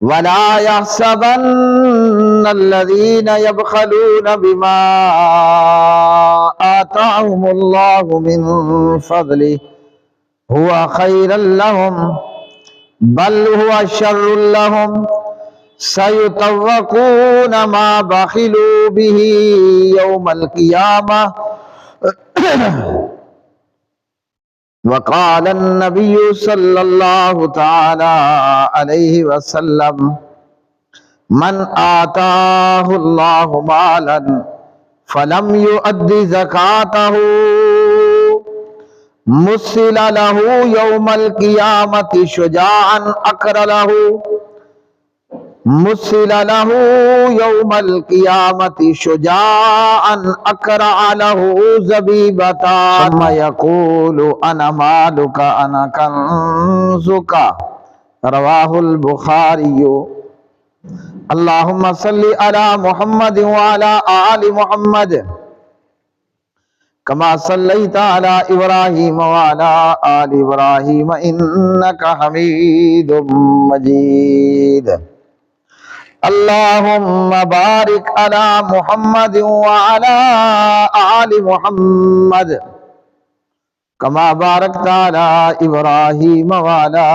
ولا يحسبن الذين يبخلون بما آتاهم الله من فضله هو خيرا لهم بل هو شر لهم سيطوقون ما بخلوا به يوم القيامة وقال النبي صلى الله تعالى عليه وسلم من آتاه الله مالا فلم يؤد زكاته مثل له يوم القيامة شجاعا أكر له مثل له يوم القيامة شجاعا أكرع له زبيبتان ثم يقول أنا مالك أنا كنزك رواه البخاري. اللهم صل على محمد وعلى آل محمد كما صليت على إبراهيم وعلى آل إبراهيم إنك حميد مجيد. اللهم بارك على محمد وعلى آل محمد كما باركت على إبراهيم وعلى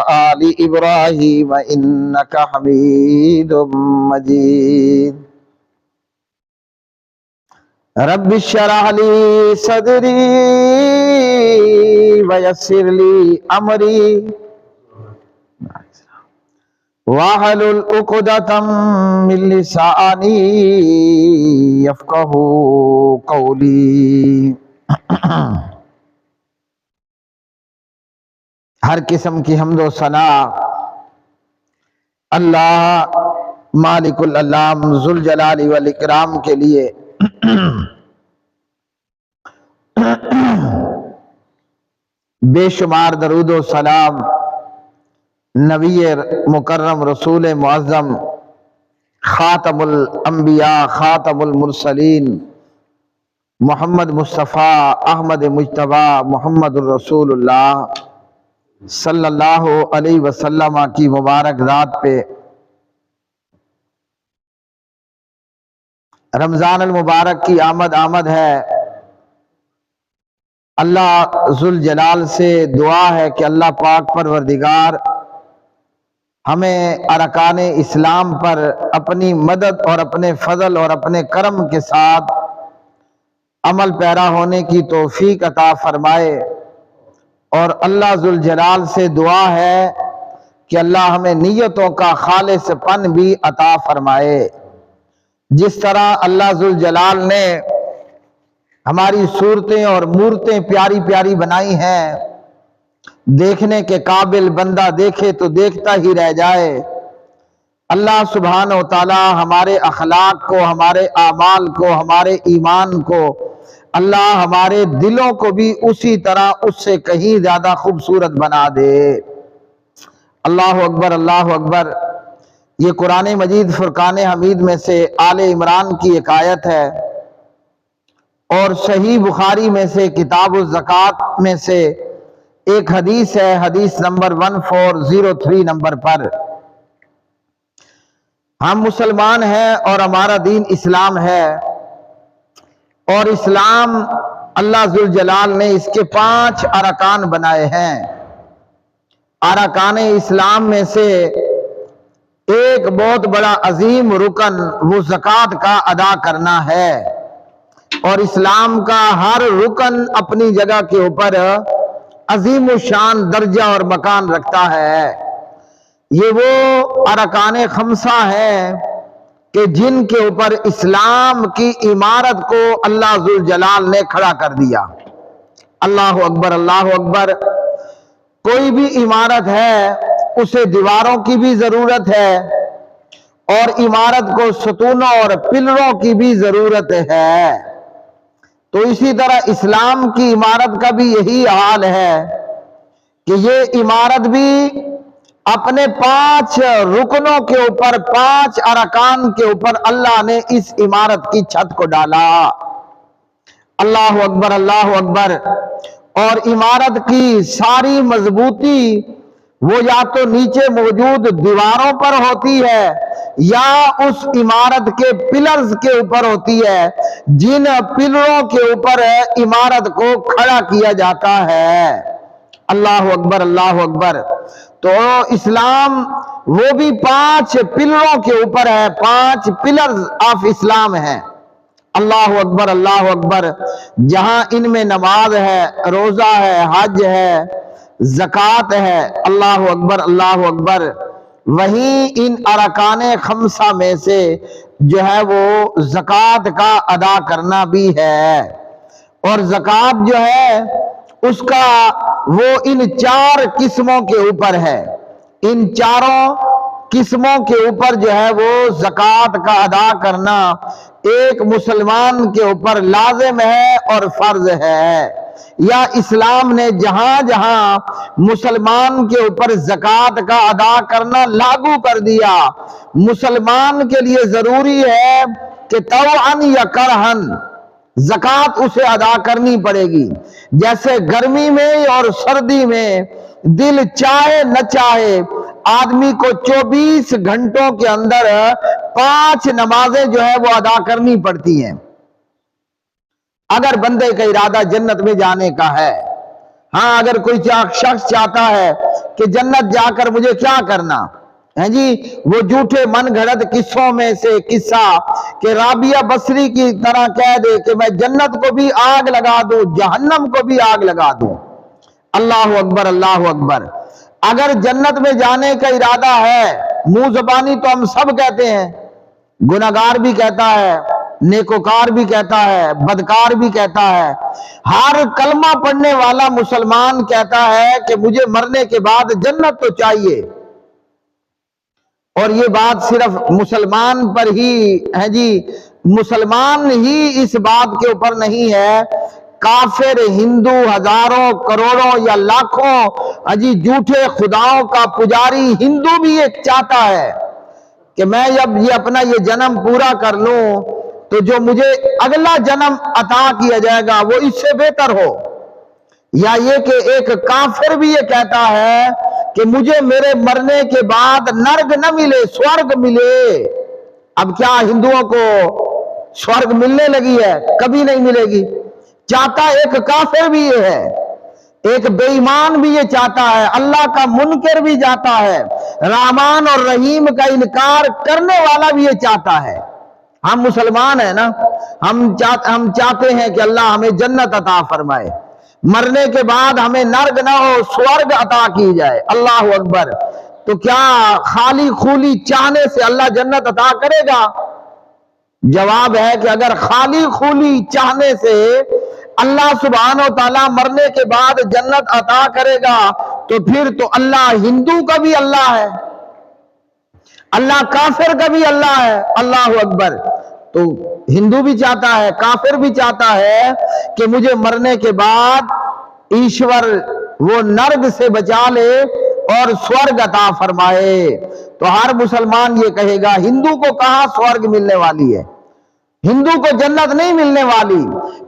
آل إبراهيم إنك حميد مجيد. رب اشرح لي صدري ويسر لي أمري واحلل عقدة من لساني يفقهوا قولي. ہر قسم کی حمد و ثنا اللہ مالک الانام ذوالجلال والاکرام کے لیے بے شمار درود و سلام نبی مکرم رسول معظم خاتم الانبیاء خاتم المرسلین محمد مصطفیٰ احمد مجتبیٰ محمد الرسول اللہ صلی اللہ علیہ وسلم کی مبارک ذات پہ رمضان المبارک کی آمد ہے. اللہ ذوالجلال سے دعا ہے کہ اللہ پاک پروردگار ہمیں ارکان اسلام پر اپنی مدد اور اپنے فضل اور اپنے کرم کے ساتھ عمل پیرا ہونے کی توفیق عطا فرمائے. اور اللہ ذوالجلال سے دعا ہے کہ اللہ ہمیں نیتوں کا خالص پن بھی عطا فرمائے. جس طرح اللہ ذوالجلال نے ہماری صورتیں اور مورتیں پیاری پیاری بنائی ہیں، دیکھنے کے قابل بندہ دیکھے تو دیکھتا ہی رہ جائے. اللہ سبحانہ و تعالی ہمارے اخلاق کو، ہمارے اعمال کو، ہمارے ایمان کو، اللہ ہمارے دلوں کو بھی اسی طرح اس سے کہیں زیادہ خوبصورت بنا دے. اللہ اکبر اللہ اکبر. یہ قرآن مجید فرقان حمید میں سے آل عمران کی ایک آیت ہے، اور صحیح بخاری میں سے کتاب الزکوٰۃ میں سے ایک حدیث ہے، حدیث نمبر 1403 نمبر پر. ہم مسلمان ہیں اور ہمارا دین اسلام ہے، اور اسلام اللہ ذوالجلال نے اس کے 5 ارکان بنائے ہیں. ارکان اسلام میں سے ایک بہت بڑا عظیم رکن وہ زکوٰۃ کا ادا کرنا ہے، اور اسلام کا ہر رکن اپنی جگہ کے اوپر عظیم الشان درجہ اور مکان رکھتا ہے. یہ وہ ارکان خمسہ ہیں کہ جن کے اوپر اسلام کی عمارت کو اللہ ذوالجلال نے کھڑا کر دیا. اللہ اکبر اللہ اکبر. کوئی بھی عمارت ہے اسے دیواروں کی بھی ضرورت ہے، اور عمارت کو ستونوں اور پلروں کی بھی ضرورت ہے. تو اسی طرح اسلام کی عمارت کا بھی یہی حال ہے کہ یہ عمارت بھی اپنے 5 رکنوں کے اوپر، 5 ارکان کے اوپر اللہ نے اس عمارت کی چھت کو ڈالا. اللہ اکبر اللہ اکبر. اور عمارت کی ساری مضبوطی وہ یا تو نیچے موجود دیواروں پر ہوتی ہے یا اس عمارت کے پلرز کے اوپر ہوتی ہے، جن پلروں کے اوپر عمارت کو کھڑا کیا جاتا ہے۔ اللہ اکبر، اللہ اکبر۔ تو اسلام وہ بھی 5 پلروں کے اوپر ہے، 5 پلرز آف اسلام ہیں۔ اللہ اکبر، اللہ اکبر۔ جہاں ان میں نماز ہے، روزہ ہے، حج ہے، زکوٰۃ ہے، اللہ اکبر، اللہ اکبر، وہیں ان ارکان 5 میں سے جو ہے وہ زکوٰۃ کا ادا کرنا بھی ہے۔ اور زکوٰۃ جو ہے اس کا وہ ان 4 قسموں کے اوپر ہے، ان 4 قسموں کے اوپر جو ہے وہ زکوٰۃ کا ادا کرنا ایک مسلمان کے اوپر لازم ہے اور فرض ہے۔ یا اسلام نے جہاں جہاں مسلمان کے اوپر زکوٰۃ کا ادا کرنا لاگو کر دیا، مسلمان کے لیے ضروری ہے کہ طوعاً یا کرہاً زکوٰۃ اسے ادا کرنی پڑے گی۔ جیسے گرمی میں اور سردی میں دل چاہے نہ چاہے آدمی کو 24 گھنٹوں کے اندر 5 نمازیں جو ہے وہ ادا کرنی پڑتی ہیں، اگر بندے کا ارادہ جنت میں جانے کا ہے۔ ہاں، اگر کوئی شخص چاہتا ہے کہ جنت جا کر مجھے کیا کرنا ہے جی، وہ جھوٹے من گھڑت قصوں میں سے قصہ کہ رابعہ بصری کی طرح کہہ دے کہ میں جنت کو بھی آگ لگا دوں، جہنم کو بھی آگ لگا دوں۔ اللہ اکبر، اللہ اکبر۔ اگر جنت میں جانے کا ارادہ ہے، منہ زبانی تو ہم سب کہتے ہیں، گناہگار بھی کہتا ہے، نیکوکار بھی کہتا ہے، بدکار بھی کہتا ہے، ہر کلمہ پڑھنے والا مسلمان کہتا ہے کہ مجھے مرنے کے بعد جنت تو چاہیے۔ اور یہ بات صرف مسلمان پر ہی ہے جی، مسلمان ہی اس بات کے اوپر نہیں ہے، کافر ہندو ہزاروں کروڑوں یا لاکھوں جی جھوٹے خداؤں کا پجاری ہندو بھی ایک چاہتا ہے کہ میں جب یہ اپنا یہ جنم پورا کر لوں تو جو مجھے اگلا جنم عطا کیا جائے گا وہ اس سے بہتر ہو۔ یا یہ کہ ایک کافر بھی یہ کہتا ہے کہ مجھے میرے مرنے کے بعد نرگ نہ ملے، سورگ ملے۔ اب کیا ہندوؤں کو سورگ ملنے لگی ہے؟ کبھی نہیں ملے گی۔ چاہتا ایک کافر بھی یہ ہے، ایک بے ایمان بھی یہ چاہتا ہے، اللہ کا منکر بھی جاتا ہے، رحمان اور رحیم کا انکار کرنے والا بھی یہ چاہتا ہے۔ ہم مسلمان ہیں نا، ہم چاہتے ہیں کہ اللہ ہمیں جنت عطا فرمائے، مرنے کے بعد ہمیں نرگ نہ ہو، سورگ عطا کی جائے۔ اللہ اکبر۔ تو کیا خالی خولی چاہنے سے اللہ جنت عطا کرے گا؟ جواب ہے کہ اگر خالی خولی چاہنے سے اللہ سبحانہ و تعالیٰ مرنے کے بعد جنت عطا کرے گا تو پھر تو اللہ ہندو کا بھی اللہ ہے، اللہ کافر کا بھی اللہ ہے۔ اللہ اکبر۔ تو ہندو بھی چاہتا ہے، کافر بھی چاہتا ہے کہ مجھے مرنے کے بعد ایشور وہ نرگ سے بچا لے اور سورگ عطا فرمائے۔ تو ہر مسلمان یہ کہے گا ہندو کو کہاں سورگ ملنے والی ہے، ہندو کو جنت نہیں ملنے والی۔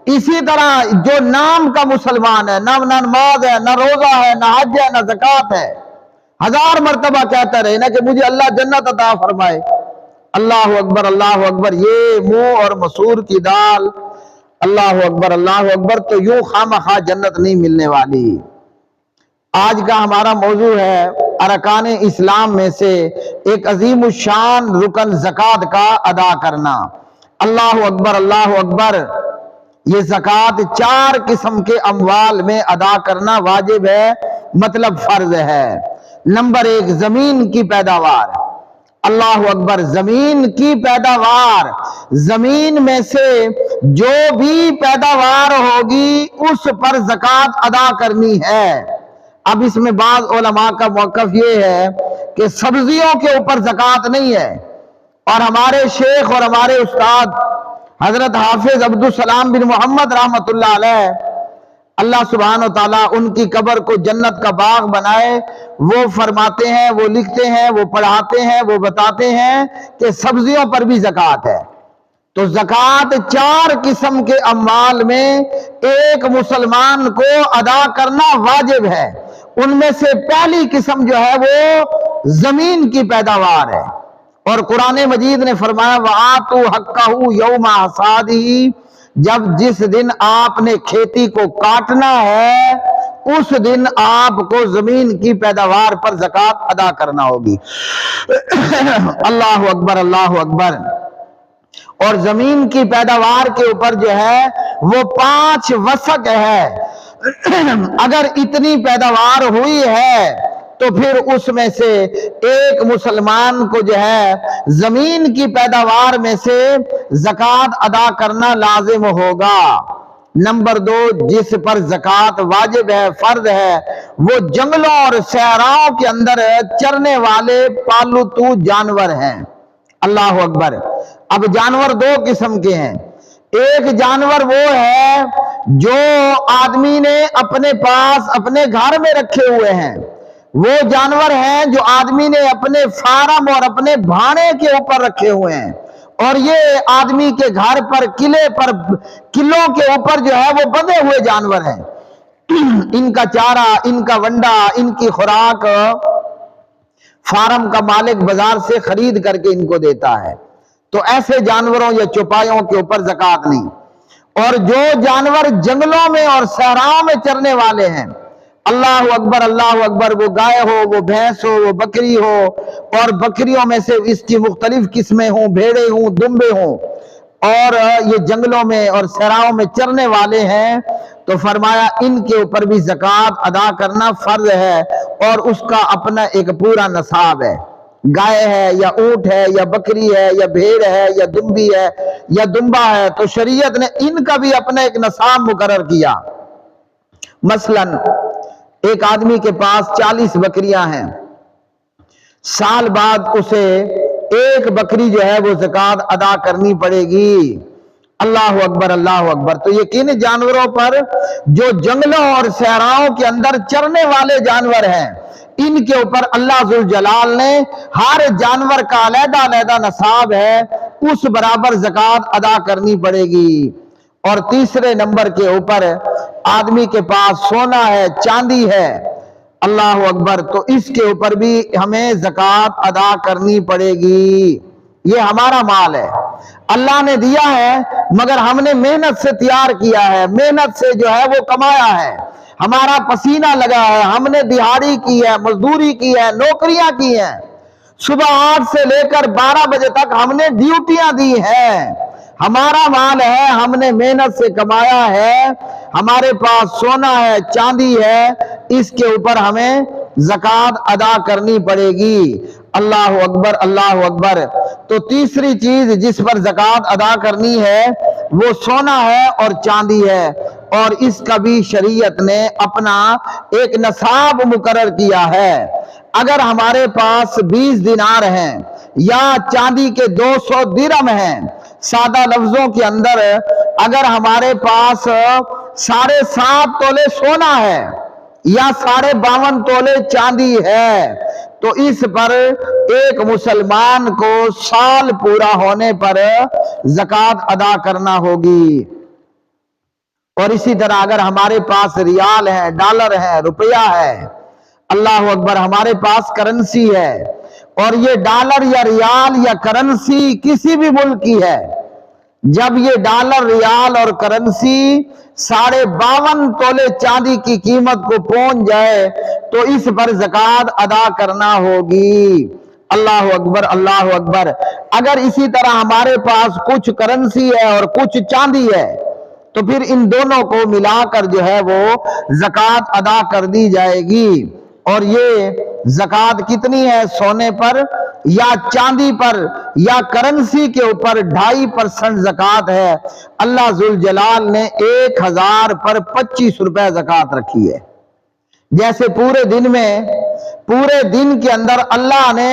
اسی طرح جو نام کا مسلمان ہے، نہ نماز ہے، نہ روزہ ہے، نہ حج ہے، نہ زکوٰۃ ہے، 1000 مرتبہ کہتا رہے نا کہ مجھے اللہ جنت عطا فرمائے۔ اللہ اکبر، اللہ اکبر۔ یہ منہ اور مسور کی دال، اللہ اکبر، اللہ اکبر۔ تو یوں خواہ جنت نہیں ملنے والی۔ آج کا ہمارا موضوع ہے ارکان اسلام میں سے ایک عظیم الشان رکن زکوٰۃ کا ادا کرنا۔ اللہ اکبر، اللہ اکبر۔ یہ زکوٰۃ 4 قسم کے اموال میں ادا کرنا واجب ہے، مطلب فرض ہے۔ نمبر 1، زمین کی پیداوار۔ اللہ اکبر۔ زمین کی پیداوار، زمین میں سے جو بھی پیداوار ہوگی اس پر زکوٰۃ ادا کرنی ہے۔ اب اس میں بعض علماء کا موقف یہ ہے کہ سبزیوں کے اوپر زکوٰۃ نہیں ہے، اور ہمارے شیخ اور ہمارے استاد حضرت حافظ عبدالسلام بن محمد رحمۃ اللہ علیہ، اللہ سبحانہ و تعالیٰ ان کی قبر کو جنت کا باغ بنائے، وہ فرماتے ہیں، وہ لکھتے ہیں، وہ پڑھاتے ہیں، وہ بتاتے ہیں کہ سبزیوں پر بھی زکوٰۃ ہے۔ تو زکوٰۃ 4 قسم کے اموال میں ایک مسلمان کو ادا کرنا واجب ہے۔ ان میں سے پہلی قسم جو ہے وہ زمین کی پیداوار ہے، اور قرآن مجید نے فرمایا وَآتُوا حَقَّهُ يَوْمَ حَصَادِهِ، جب جس دن آپ نے کھیتی کو کاٹنا ہے اس دن آپ کو زمین کی پیداوار پر زکوٰۃ ادا کرنا ہوگی۔ اللہ اکبر، اللہ اکبر۔ اور زمین کی پیداوار کے اوپر جو ہے وہ 5 وسق ہے۔ اگر اتنی پیداوار ہوئی ہے تو پھر اس میں سے ایک مسلمان کو جو ہے زمین کی پیداوار میں سے زکوٰۃ ادا کرنا لازم ہوگا۔ نمبر 2، جس پر زکوٰۃ واجب ہے، فرض ہے، وہ جنگلوں اور صحراؤں کے اندر چرنے والے پالتو جانور ہیں۔ اللہ اکبر۔ اب جانور 2 قسم کے ہیں۔ ایک جانور وہ ہے جو آدمی نے اپنے پاس اپنے گھر میں رکھے ہوئے ہیں، وہ جانور ہیں جو آدمی نے اپنے فارم اور اپنے بھانے کے اوپر رکھے ہوئے ہیں، اور یہ آدمی کے گھر پر قلعوں کے اوپر جو ہے وہ بندھے ہوئے جانور ہیں۔ ان کا چارہ، ان کا ونڈا، ان کی خوراک فارم کا مالک بازار سے خرید کر کے ان کو دیتا ہے، تو ایسے جانوروں یا چوپایوں کے اوپر زکوٰۃ نہیں۔ اور جو جانور جنگلوں میں اور صحراؤں میں چرنے والے ہیں، اللہ اکبر، اللہ اکبر، وہ گائے ہو، وہ بھینس ہو، وہ بکری ہو، اور بکریوں میں سے اس کی مختلف قسمیں ہوں، بھیڑیں ہوں، دمبے ہوں، اور یہ جنگلوں میں اور صحراؤں میں چرنے والے ہیں، تو فرمایا ان کے اوپر بھی زکوٰۃ ادا کرنا فرض ہے، اور اس کا اپنا ایک پورا نصاب ہے۔ گائے ہے یا اونٹ ہے یا بکری ہے یا بھیڑ ہے یا دمبی ہے یا دمبا ہے، تو شریعت نے ان کا بھی اپنا ایک نصاب مقرر کیا۔ مثلا ایک آدمی کے پاس 40 بکریاں ہیں، سال بعد اسے ایک بکری جو ہے وہ زکوٰۃ ادا کرنی پڑے گی۔ اللہ اکبر، اللہ اکبر۔ تو یہ کن جانوروں پر؟ جو جنگلوں اور صحراؤں کے اندر چرنے والے جانور ہیں، ان کے اوپر اللہ ذوالجلال نے ہر جانور کا علیحدہ علیحدہ نصاب ہے، اس برابر زکوٰۃ ادا کرنی پڑے گی۔ اور تیسرے نمبر کے اوپر آدمی کے پاس سونا ہے، چاندی ہے، اللہ اکبر، تو اس کے اوپر بھی ہمیں زکوٰۃ ادا کرنی پڑے گی۔ یہ ہمارا مال ہے، اللہ نے دیا ہے، مگر ہم نے محنت سے تیار کیا ہے، محنت سے جو ہے وہ کمایا ہے، ہمارا پسینہ لگا ہے، ہم نے دہاڑی کی ہے، مزدوری کی ہے، نوکریاں کی ہیں، صبح 8 سے لے کر 12 بجے تک ہم نے ڈیوٹیاں دی ہیں، ہمارا مال ہے، ہم نے محنت سے کمایا ہے، ہمارے پاس سونا ہے، چاندی ہے، اس کے اوپر ہمیں زکوٰۃ ادا کرنی پڑے گی۔ اللہ اکبر، اللہ اکبر۔ تو تیسری چیز جس پر زکوٰۃ ادا کرنی ہے وہ سونا ہے اور چاندی ہے، اور اس کا بھی شریعت نے اپنا ایک نصاب مقرر کیا ہے۔ اگر ہمارے پاس 20 دینار ہیں یا چاندی کے 200 درہم ہیں، سادہ لفظوں کے اندر اگر ہمارے پاس 7.5 تولے سونا ہے یا 52.5 تولے چاندی ہے، تو اس پر ایک مسلمان کو سال پورا ہونے پر زکوٰۃ ادا کرنا ہوگی۔ اور اسی طرح اگر ہمارے پاس ریال ہے، ڈالر ہے، روپیہ ہے، اللہ اکبر، ہمارے پاس کرنسی ہے، اور یہ ڈالر یا ریال یا کرنسی کسی بھی ملک کی ہے، جب یہ ڈالر، ریال اور کرنسی 52.5 تولے چاندی کی قیمت کو پہنچ جائے تو اس پر زکوٰۃ ادا کرنا ہوگی۔ اللہ اکبر، اللہ اکبر۔ اگر اسی طرح ہمارے پاس کچھ کرنسی ہے اور کچھ چاندی ہے تو پھر ان دونوں کو ملا کر جو ہے وہ زکوٰۃ ادا کر دی جائے گی۔ اور یہ زکوٰۃ کتنی ہے؟ سونے پر یا چاندی پر یا کرنسی کے اوپر 2.5% زکوٰۃ ہے۔ اللہ ذوالجلال نے 1000 پر 25 روپے زکوٰۃ رکھی ہے۔ جیسے پورے دن کے اندر اللہ نے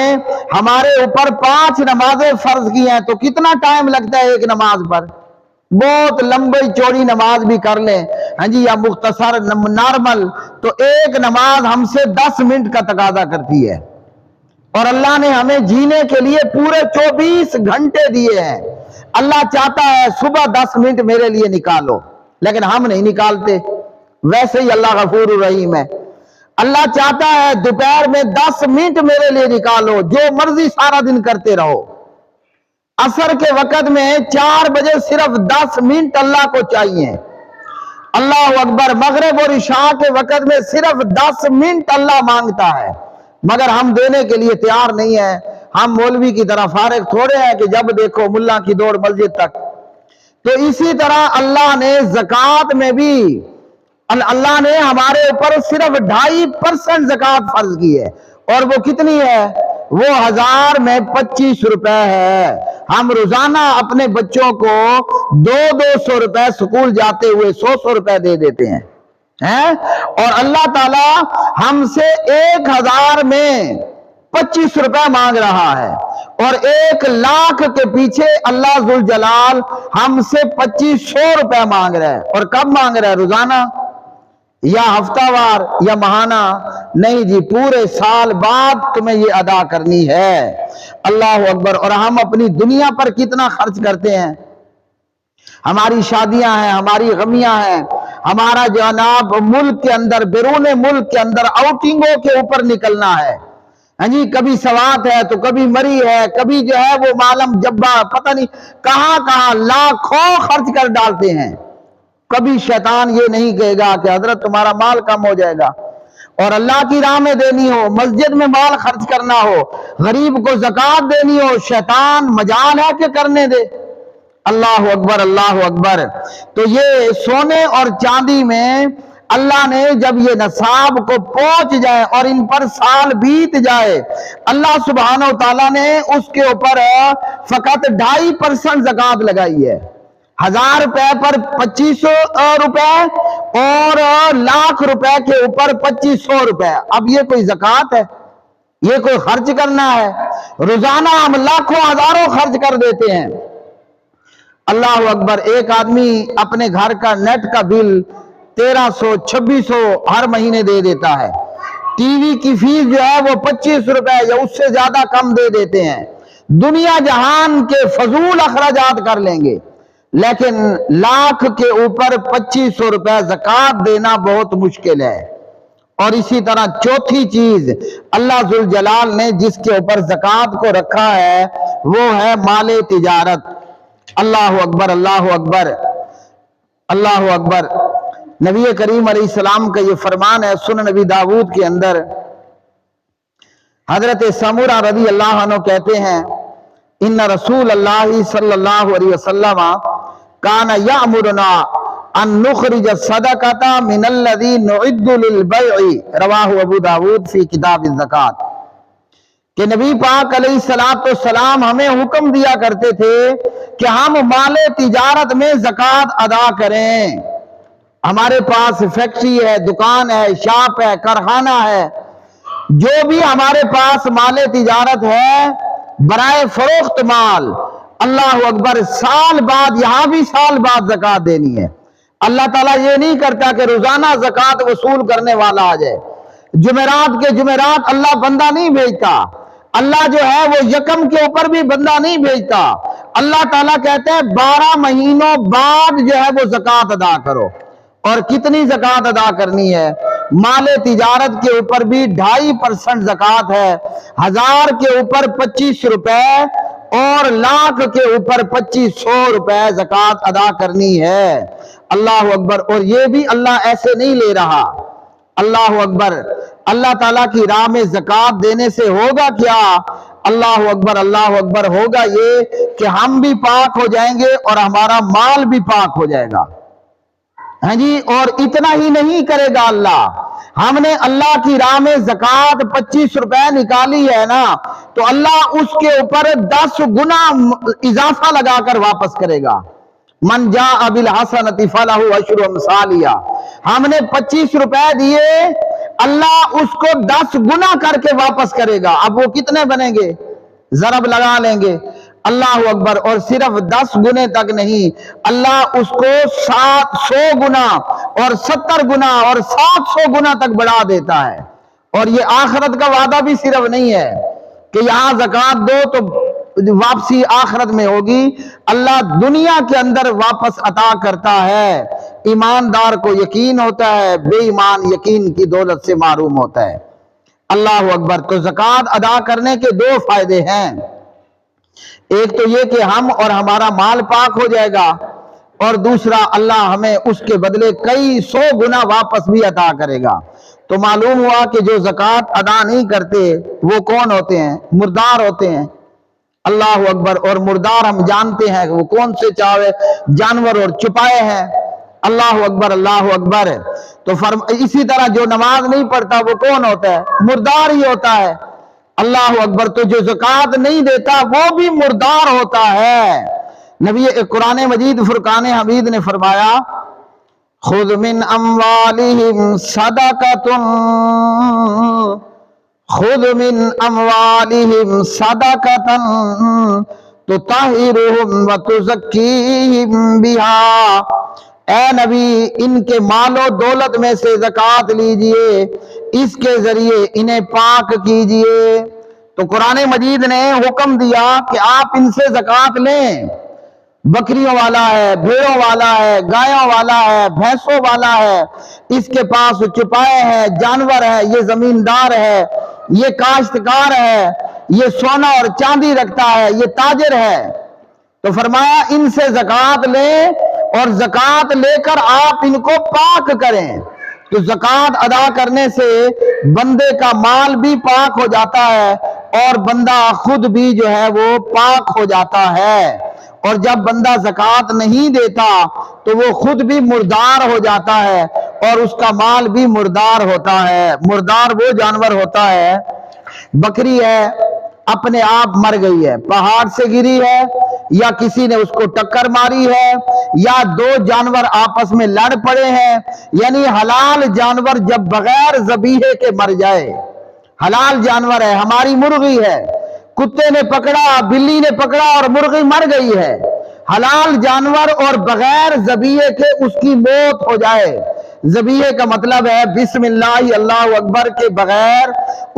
ہمارے اوپر 5 نمازیں فرض کی ہیں، تو کتنا ٹائم لگتا ہے ایک نماز پر؟ بہت لمبی چوڑی نماز بھی کر لیں ہاں جی یا مختصر نارمل، تو ایک نماز ہم سے 10 منٹ کا تقاضا کرتی ہے، اور اللہ نے ہمیں جینے کے لیے پورے 24 گھنٹے دیے ہیں۔ اللہ چاہتا ہے صبح 10 منٹ میرے لیے نکالو، لیکن ہم نہیں نکالتے۔ ویسے ہی اللہ غفور الرحیم ہے، اللہ چاہتا ہے دوپہر میں 10 منٹ میرے لیے نکالو، جو مرضی سارا دن کرتے رہو۔ عصر کے وقت میں 4 بجے صرف 10 منٹ اللہ کو چاہیے۔ اللہ اکبر۔ مغرب اور عشاء کے وقت میں صرف 10 منٹ اللہ مانگتا ہے، مگر ہم دینے کے لیے تیار نہیں ہیں۔ ہم مولوی کی طرح فارغ تھوڑے ہیں کہ جب دیکھو ملا کی دوڑ مسجد تک۔ تو اسی طرح اللہ نے زکوٰۃ میں بھی اللہ نے ہمارے اوپر صرف 2.5% زکوٰۃ فرض کی ہے، اور وہ کتنی ہے؟ وہ 1000 میں 25 روپے ہے۔ ہم روزانہ اپنے بچوں کو 200 روپے سکول جاتے ہوئے 100 روپے دے دیتے ہیں، اور اللہ تعالی ہم سے 1000 میں 25 روپے مانگ رہا ہے، اور 1,00,000 کے پیچھے اللہ ذوالجلال ہم سے 2500 روپے مانگ رہا ہے۔ اور کب مانگ رہا ہے؟ روزانہ یا ہفتہ وار یا ماہانہ؟ نہیں جی، پورے سال بعد تمہیں یہ ادا کرنی ہے۔ اللہ اکبر۔ اور ہم اپنی دنیا پر کتنا خرچ کرتے ہیں؟ ہماری شادیاں ہیں، ہماری غمیاں ہیں، ہمارا جناب ملک کے اندر بیرون ملک کے اندر آؤٹنگوں کے اوپر نکلنا ہے، ہاں جی، کبھی سوات ہے تو کبھی مری ہے، کبھی جو ہے وہ معلم جبا، پتہ نہیں کہاں کہاں لاکھوں خرچ کر ڈالتے ہیں۔ کبھی شیطان یہ نہیں کہے گا کہ حضرت تمہارا مال کم ہو جائے گا، اور اللہ کی راہ میں دینی ہو، مسجد میں مال خرچ کرنا ہو، غریب کو زکوٰۃ دینی ہو، شیطان مجال ہے کہ کرنے دے۔ اللہ اکبر، اللہ اکبر۔ تو یہ سونے اور چاندی میں اللہ نے جب یہ نصاب کو پہنچ جائے اور ان پر سال بیت جائے، اللہ سبحانہ و تعالیٰ نے اس کے اوپر فقط 2.5% زکوٰۃ لگائی ہے۔ 1000 روپے پر 2500 روپے، اور 1,00,000 روپے کے اوپر 2500 روپے۔ اب یہ کوئی زکوٰۃ ہے؟ یہ کوئی خرچ کرنا ہے؟ روزانہ ہم لاکھوں ہزاروں خرچ کر دیتے ہیں۔ اللہ اکبر۔ ایک آدمی اپنے گھر کا نیٹ کا بل 1300-2600 ہر مہینے دے دیتا ہے، ٹی وی کی فیس جو ہے وہ 25 روپے یا اس سے زیادہ کم دے دیتے ہیں، دنیا جہان کے فضول اخراجات کر لیں گے، لیکن 1,00,000 کے اوپر 2500 روپے زکوٰۃ دینا بہت مشکل ہے۔ اور اسی طرح چوتھی چیز اللہ ذوالجلال نے جس کے اوپر زکوٰۃ کو رکھا ہے وہ ہے مال تجارت۔ اللہ اکبر، اللہ اکبر، اللہ اکبر۔ نبی کریم علیہ السلام کا یہ فرمان ہے سنن نبی داؤد کے اندر، حضرت سمورہ رضی اللہ عنہ کہتے ہیں ان رسول اللہ صلی اللہ علیہ وسلم کان یامرنا ان نخرج الصدقۃ من الذی نعد للبیع، رواہ ابو داؤد فی کتاب الزکوٰۃ، کہ نبی پاک علیہ السلام ہمیں حکم دیا کرتے تھے کہ ہم مال تجارت میں زکوٰۃ ادا کریں۔ ہمارے پاس فیکٹری ہے، دکان ہے، شاپ ہے، کارخانہ ہے، جو بھی ہمارے پاس مال تجارت ہے برائے فروخت مال، اللہ اکبر، سال بعد، یہاں بھی سال بعد زکوٰۃ دینی ہے۔ اللہ تعالیٰ یہ نہیں کرتا کہ روزانہ زکوٰۃ وصول کرنے والا آ جائے، جمعرات کے جمعرات اللہ بندہ نہیں بھیجتا، اللہ جو ہے وہ یکم کے اوپر بھی بندہ نہیں بھیجتا۔ اللہ تعالیٰ کہتے ہیں 12 مہینوں بعد جو ہے وہ زکوٰۃ ادا کرو۔ اور کتنی زکوٰۃ ادا کرنی ہے؟ مال تجارت کے اوپر بھی 2.5% زکوٰۃ ہے، 1000 کے اوپر 25 روپے اور 1,00,000 کے اوپر 2500 روپے زکوٰۃ ادا کرنی ہے۔ اللہ اکبر۔ اور یہ بھی اللہ ایسے نہیں لے رہا، اللہ اکبر، اللہ تعالیٰ کی راہ میں زکوٰۃ دینے سے ہوگا کیا؟ اللہ اکبر، اللہ اکبر، ہوگا یہ کہ ہم بھی پاک ہو جائیں گے اور ہمارا مال بھی پاک ہو جائے گا، ہاں جی۔ اور اتنا ہی نہیں کرے گا اللہ، ہم نے اللہ کی راہ میں زکوٰۃ 25 روپے نکالی ہے نا، تو اللہ اس کے اوپر 10 گنا اضافہ لگا کر واپس کرے گا۔ من جاء بالحسنۃ فلہ عشر امثالہا، ہم نے 25 روپے دیے، اللہ اس کو 10 گنا کر کے واپس کرے گا۔ اب وہ کتنے بنیں گے؟ ضرب لگا لیں گے، اللہ اکبر۔ اور صرف 10 گنے تک نہیں، اللہ اس کو 100 گنا اور 70 گنا اور 700 گنا تک بڑھا دیتا ہے۔ اور یہ آخرت کا وعدہ بھی صرف نہیں ہے کہ یہاں زکوٰۃ دو تو واپسی آخرت میں ہوگی۔ اللہ دنیا کے اندر واپس عطا کرتا ہے، ایماندار کو یقین ہوتا ہے، بے ایمان یقین کی دولت سے محروم ہوتا ہے۔ اللہ اکبر۔ تو زکوٰۃ ادا کرنے کے دو فائدے ہیں، ایک تو یہ کہ ہم اور ہمارا مال پاک ہو جائے گا، اور دوسرا اللہ ہمیں اس کے بدلے کئی 100 گنا واپس بھی عطا کرے گا۔ تو معلوم ہوا کہ جو زکوٰۃ ادا نہیں کرتے وہ کون ہوتے ہیں؟ مردار ہوتے ہیں۔ اللہ اکبر۔ اور مردار ہم جانتے ہیں کہ وہ کون سے چاہے جانور اور چپائے ہیں۔ اللہ اکبر، اللہ اکبر۔ تو اسی طرح جو نماز نہیں پڑھتا وہ کون ہوتا ہے؟ مردار ہی ہوتا ہے۔ اللہ اکبر۔ تو جو زکوٰۃ نہیں دیتا وہ بھی مردار ہوتا ہے۔ نبی قرآن مجید فرقان حمید نے فرمایا، خذ من اموالہم صدقۃ، خذ من اموالہم صدقۃ تطہرہم وتزکیہم بہا۔ اے نبی، ان کے مال و دولت میں سے زکوٰۃ لیجئے، اس کے ذریعے انہیں پاک کیجئے۔ تو قرآن مجید نے حکم دیا کہ آپ ان سے زکوٰۃ لیں۔ بکریوں والا ہے، بھیڑوں والا ہے، گایوں والا ہے، بھینسوں والا ہے، اس کے پاس چپائے ہیں، جانور ہے، یہ زمیندار ہے، یہ کاشتکار ہے، یہ سونا اور چاندی رکھتا ہے، یہ تاجر ہے۔ تو فرمایا ان سے زکوٰۃ لیں اور زکوٰۃ لے کر آپ ان کو پاک کریں۔ تو زکوٰۃ ادا کرنے سے بندے کا مال بھی پاک ہو جاتا ہے اور بندہ خود بھی جو ہے وہ پاک ہو جاتا ہے۔ اور جب بندہ زکوٰۃ نہیں دیتا تو وہ خود بھی مردار ہو جاتا ہے اور اس کا مال بھی مردار ہوتا ہے۔ مردار وہ جانور ہوتا ہے، بکری ہے اپنے آپ مر گئی ہے، پہاڑ سے گری ہے یا کسی نے اس کو ٹکر ماری ہے یا دو جانور آپس میں لڑ پڑے ہیں، یعنی حلال جانور جب بغیر ذبیحے کے مر جائے، حلال جانور ہے، ہماری مرغی ہے، کتے نے پکڑا، بلی نے پکڑا اور مرغی مر گئی ہے، حلال جانور اور بغیر ذبیحے کے اس کی موت ہو جائے، ذبیحے کا مطلب ہے بسم اللہ اللہ اکبر کے بغیر،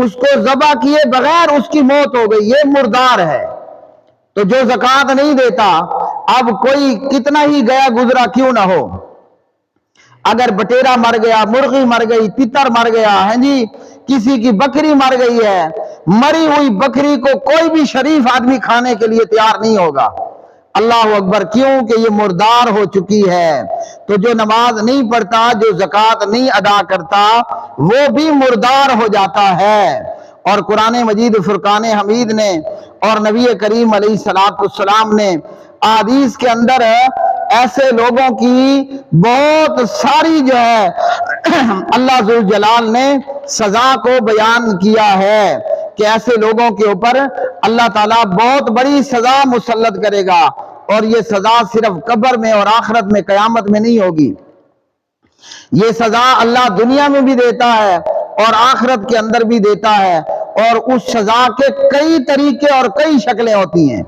اس کو ذبح کیے بغیر اس کی موت ہو گئی، یہ مردار ہے۔ تو جو زکوٰۃ نہیں دیتا، اب کوئی کتنا ہی گیا گزرا کیوں نہ ہو، اگر بٹیرا مر گیا، مرغی مر گئی، تتر مر گیا، ہیں جی کسی کی بکری مر گئی ہے، مری ہوئی بکری کو کوئی بھی شریف آدمی کھانے کے لیے تیار نہیں ہوگا۔ اللہ اکبر۔ کیوں کہ یہ مردار ہو چکی ہے۔ تو جو نماز نہیں پڑھتا، جو زکوٰۃ نہیں ادا کرتا، وہ بھی مردار ہو جاتا ہے۔ اور قرآن مجید فرقان حمید نے اور نبی کریم علیہ السلام نے احادیث کے اندر ایسے لوگوں کی بہت ساری جو ہے اللہ ذوالجلال نے سزا کو بیان کیا ہے کہ ایسے لوگوں کے اوپر اللہ تعالیٰ بہت بڑی سزا مسلط کرے گا، اور یہ سزا صرف قبر میں اور آخرت میں، قیامت میں نہیں ہوگی۔ یہ سزا اللہ دنیا میں بھی دیتا ہے اور آخرت کے اندر بھی دیتا ہے، اور اس سزا کے کئی طریقے اور کئی شکلیں ہوتی ہیں۔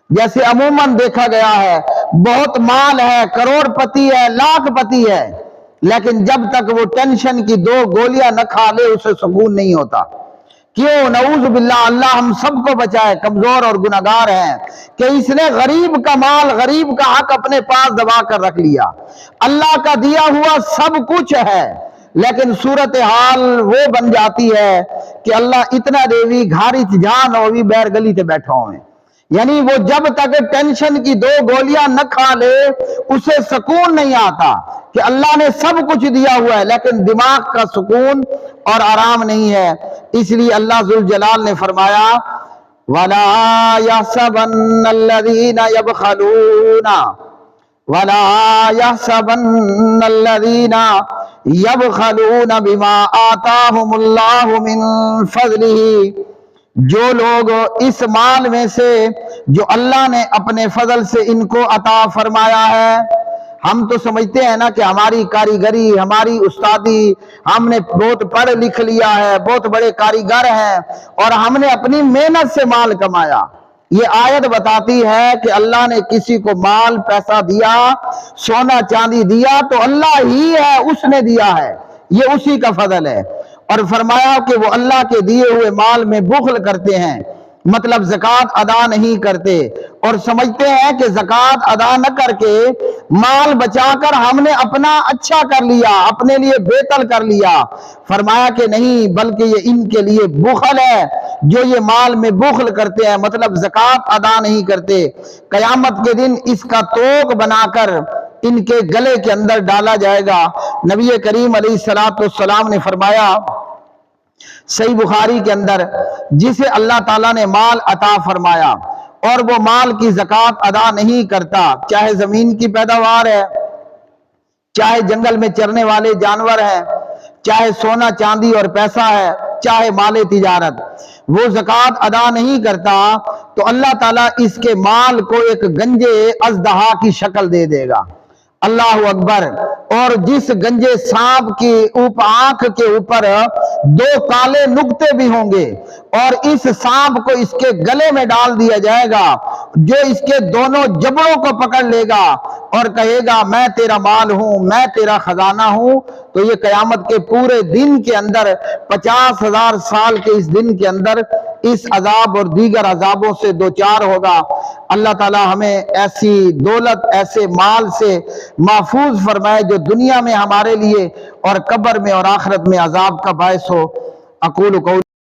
جیسے عموماً دیکھا گیا ہے، بہت مال ہے، کروڑ پتی ہے، لاکھ پتی ہے، لیکن جب تک وہ ٹینشن کی 2 گولیاں نہ کھا لے اسے سکون نہیں ہوتا۔ کیوں؟ نعوذ باللہ، اللہ ہم سب کو بچائے، کمزور اور گناہگار ہیں کہ اس نے غریب کا مال، غریب کا حق اپنے پاس دبا کر رکھ لیا۔ اللہ کا دیا ہوا سب کچھ ہے، لیکن صورتحال وہ بن جاتی ہے کہ اللہ اتنا دیوی گھاری جان ہوئی بیر گلی تے بیٹھا ہوئے، یعنی وہ جب تک ٹینشن کی 2 گولیاں نہ کھا لے اسے سکون نہیں آتا کہ اللہ نے سب کچھ دیا ہوا ہے، لیکن دماغ کا سکون اور آرام نہیں ہے۔ اس لیے اللہ ذوالجلال نے فرمایا وَلَا يَحْسَبَنَّ الَّذِينَ يَبْخَلُونَ وَلَا يَحْسَبَنَّ الَّذِينَ يَبْخَلُونَ بِمَا آتَاهُمُ اللَّهُ مِن فَضْلِهِ، جو لوگ اس مال میں سے جو اللہ نے اپنے فضل سے ان کو عطا فرمایا ہے، ہم تو سمجھتے ہیں نا کہ ہماری کاریگری، ہماری استادی، ہم نے بہت پڑھ لکھ لیا ہے، بہت بڑے کاریگر ہیں اور ہم نے اپنی محنت سے مال کمایا۔ یہ آیت بتاتی ہے کہ اللہ نے کسی کو مال پیسہ دیا، سونا چاندی دیا تو اللہ ہی ہے، اس نے دیا ہے، یہ اسی کا فضل ہے۔ اور فرمایا کہ وہ اللہ کے دیے ہوئے مال میں بخل کرتے ہیں، مطلب زکوٰۃ ادا نہیں کرتے اور سمجھتے ہیں کہ زکوٰۃ ادا نہ کر کے مال بچا کر ہم نے اپنا اچھا کر لیا، اپنے لیے بہتر کر لیا۔ فرمایا کہ نہیں، بلکہ یہ ان کے لیے بخل ہے، جو یہ مال میں بخل کرتے ہیں، مطلب زکوٰۃ ادا نہیں کرتے۔ قیامت کے دن اس کا توق بنا کر ان کے گلے کے اندر ڈالا جائے گا۔ نبی کریم علیہ السلام نے فرمایا صحیح بخاری کے اندر، جسے اللہ تعالیٰ نے مال عطا فرمایا اور وہ مال کی زکوٰۃ ادا نہیں کرتا، چاہے زمین کی پیداوار ہے، چاہے جنگل میں چرنے والے جانور ہیں، چاہے سونا چاندی اور پیسہ ہے، چاہے مال تجارت، وہ زکوٰۃ ادا نہیں کرتا تو اللہ تعالیٰ اس کے مال کو ایک گنجے اژدہا کی شکل دے دے گا۔ اللہ اکبر۔ اور جس گنجے سانپ کی آنکھ کے اوپر 2 کالے نقطے بھی ہوں گے، اور اس سانپ کو اس کے گلے میں ڈال دیا جائے گا، جو اس کے دونوں جبڑوں کو پکڑ لے گا اور کہے گا میں تیرا مال ہوں، میں تیرا خزانہ ہوں، تو یہ قیامت کے پورے دن کے اندر 50,000 سال کے اس دن کے اندر اس عذاب اور دیگر عذابوں سے دوچار ہوگا۔ اللہ تعالی ہمیں ایسی دولت، ایسے مال سے محفوظ فرمائے جو دنیا میں ہمارے لیے اور قبر میں اور آخرت میں عذاب کا باعث ہو۔ اقول قولی